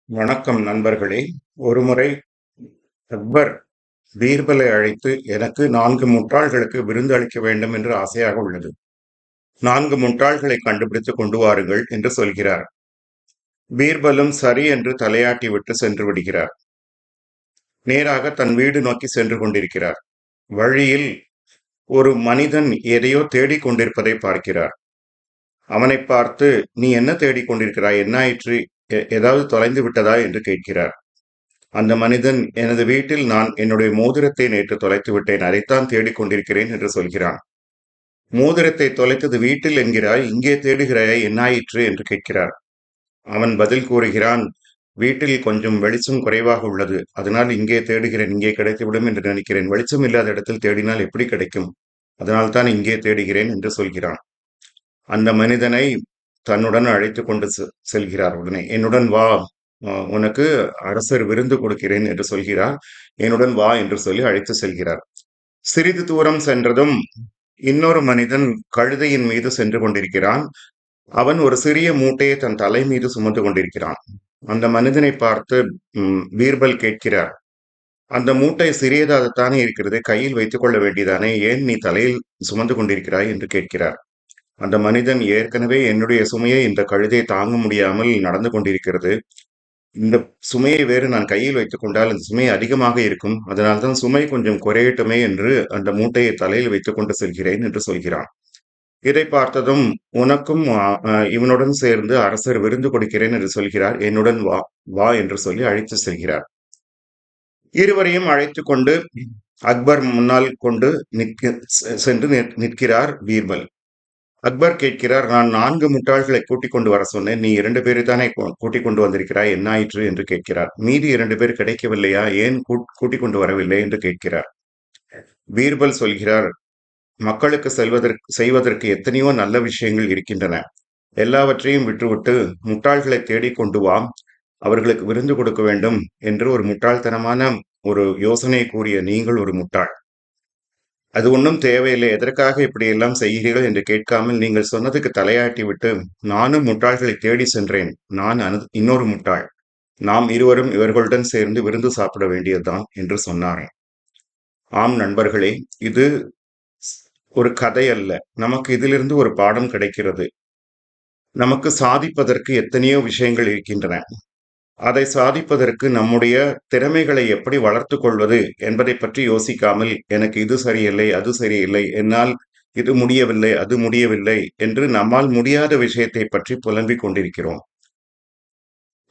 வணக்கம் நண்பர்களே. ஒருமுறை அக்பர் பீர்பலை அழைத்து, எனக்கு 4 முட்டாள்களுக்கு விருந்து அளிக்க வேண்டும் என்று ஆசையாக உள்ளது. 4 முட்டாள்களை கண்டுபிடித்து கொண்டு வாருங்கள் என்று சொல்கிறார். பீர்பலும் சரி என்று தலையாட்டி விட்டு சென்று விடுகிறார். நேராக தன் வீடு நோக்கி சென்று கொண்டிருக்கிறார். வழியில் ஒரு மனிதன் எதையோ தேடிக் கொண்டிருப்பதை பார்க்கிறார். அவனை பார்த்து, நீ என்ன தேடிக் கொண்டிருக்கிறாய்? என்ன ஆயிற்று? ஏதாவது தொலைந்து விட்டதா என்று கேட்கிறார். அந்த மனிதன், எனது வீட்டில் நான் என்னுடைய மோதிரத்தை நேற்று தொலைத்து விட்டேன், அதைத்தான் தேடிக் கொண்டிருக்கிறேன் என்று சொல்கிறான். மோதிரத்தை தொலைத்தது வீட்டில் என்கிறாய், இங்கே தேடுகிறாய், என்னாயிற்று என்று கேட்கிறார். அவன் பதில் கூறுகிறான், வீட்டில் கொஞ்சம் வெளிச்சம் குறைவாக உள்ளது, அதனால் இங்கே தேடுகிறேன், இங்கே கிடைத்துவிடும் என்று நினைக்கிறேன். வெளிச்சம் இல்லாத இடத்தில் தேடினால் எப்படி கிடைக்கும்? அதனால் தான் இங்கே தேடுகிறேன் என்று சொல்கிறான். அந்த மனிதனை தன்னுடன் அழைத்து கொண்டு செல்கிறார். உடனே, என்னுடன் வா, உனக்கு அரசர் விருந்து கொடுக்கிறேன் என்று சொல்கிறார். என்னுடன் வா என்று சொல்லி அழைத்து செல்கிறார். சிறிது தூரம் சென்றதும் இன்னொரு மனிதன் கழுதையின் மீது சென்று கொண்டிருக்கிறான். அவன் ஒரு சிறிய மூட்டையை தன் தலை மீது சுமந்து கொண்டிருக்கிறான். அந்த மனிதனை பார்த்து பீர்பல் கேட்கிறார், அந்த மூட்டை சிறியதாகத்தானே இருக்கிறது, கையில் வைத்துக் கொள்ள வேண்டியதானே, ஏன் நீ தலையில் சுமந்து கொண்டிருக்கிறாய் என்று கேட்கிறார். அந்த மனிதன், ஏற்கனவே என்னுடைய சுமையை இந்த கழுதை தாங்க முடியாமல் நடந்து கொண்டிருக்கிறது, இந்த சுமையை வேறு நான் கையில் வைத்துக் கொண்டால் அந்த சுமை அதிகமாக இருக்கும், அதனால்தான் சுமை கொஞ்சம் குறையட்டுமே என்று அந்த மூட்டையை தலையில் வைத்துக் கொண்டு செல்கிறேன் என்று சொல்கிறான். இதை பார்த்ததும், உனக்கும் இவனுடன் சேர்ந்து அரசர் விருந்து கொடுக்கிறேன் என்று சொல்கிறார், என்னுடன் வா வா என்று சொல்லி அழைத்து செல்கிறார். இருவரையும் அழைத்து கொண்டு அக்பர் முன்னால் கொண்டு சென்று நிற்கிறார் பீர்பல். அக்பர் கேட்கிறார், நான் 4 முட்டாள்களை கூட்டிக் கொண்டு வர சொன்னேன், நீ 2 பேரை தானே கூட்டிக் கொண்டு வந்திருக்கிறாய், என்ன ஆயிற்று என்று கேட்கிறார். மீதி 2 பேர் கிடைக்கவில்லையா, ஏன் கூட்டிக் கொண்டு வரவில்லை என்று கேட்கிறார். பீர்பல் சொல்கிறார், மக்களுக்கு செய்வதற்கு எத்தனையோ நல்ல விஷயங்கள் இருக்கின்றன, எல்லாவற்றையும் விட்டுவிட்டு முட்டாள்களை தேடிக் கொண்டு வா, அவர்களுக்கு விருந்து கொடுக்க வேண்டும் என்று ஒரு முட்டாள்தனமான ஒரு யோசனை கூறிய நீங்கள் ஒரு முட்டாள். அது ஒன்றும் தேவையில்லை, எதற்காக இப்படி எல்லாம் செய்கிறீர்கள் என்று கேட்காமல் நீங்கள் சொன்னதுக்கு தலையாட்டி விட்டு, நானும் முட்டாள்களை தேடி சென்றேன், நான் இன்னொரு முட்டாள், நாம் இருவரும் இவர்களுடன் சேர்ந்து விருந்து சாப்பிட வேண்டியதுதான் என்று சொன்னாரே. ஆம் நண்பர்களே, இது ஒரு கதை அல்ல, நமக்கு இதிலிருந்து ஒரு பாடம் கிடைக்கிறது. நமக்கு சாதிப்பதற்கு எத்தனையோ விஷயங்கள் இருக்கின்றன. அதை சாதிப்பதற்கு நம்முடைய திறமைகளை எப்படி வளர்த்து கொள்வது என்பதை பற்றி யோசிக்காமல், எனக்கு இது சரியில்லை, அது சரியில்லை, என்னால் இது முடியவில்லை, அது முடியவில்லை என்று நம்மால் முடியாத விஷயத்தை பற்றி புலம்பிக் கொண்டிருக்கிறோம்.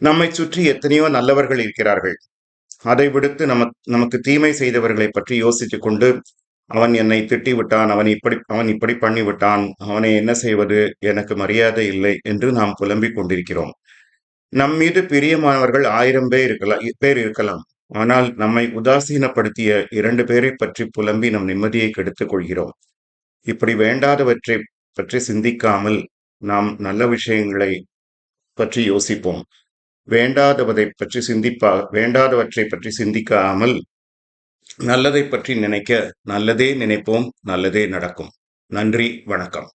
நம்மை சுற்றி எத்தனையோ நல்லவர்கள் இருக்கிறார்கள். அதை விடுத்து நமக்கு தீமை செய்தவர்களை பற்றி யோசித்துக் கொண்டு, அவன் என்னை திட்டிவிட்டான், அவன் இப்படி பண்ணிவிட்டான், அவனை என்ன செய்வது, எனக்கு மரியாதை இல்லை என்று நாம் புலம்பிக் கொண்டிருக்கிறோம். நம் மீது பிரியமானவர்கள் 1000 பேர் இருக்கலாம். ஆனால் நம்மை உதாசீனப்படுத்திய 2 பேரை பற்றி புலம்பி நம் நிம்மதியை கெடுத்துக் கொள்கிறோம். இப்படி வேண்டாதவற்றை பற்றி சிந்திக்காமல் நாம் நல்ல விஷயங்களை பற்றி யோசிப்போம். வேண்டாதவற்றை பற்றி சிந்திக்காமல் நல்லதை பற்றி நினைக்க, நல்லதே நினைப்போம், நல்லதே நடக்கும். நன்றி, வணக்கம்.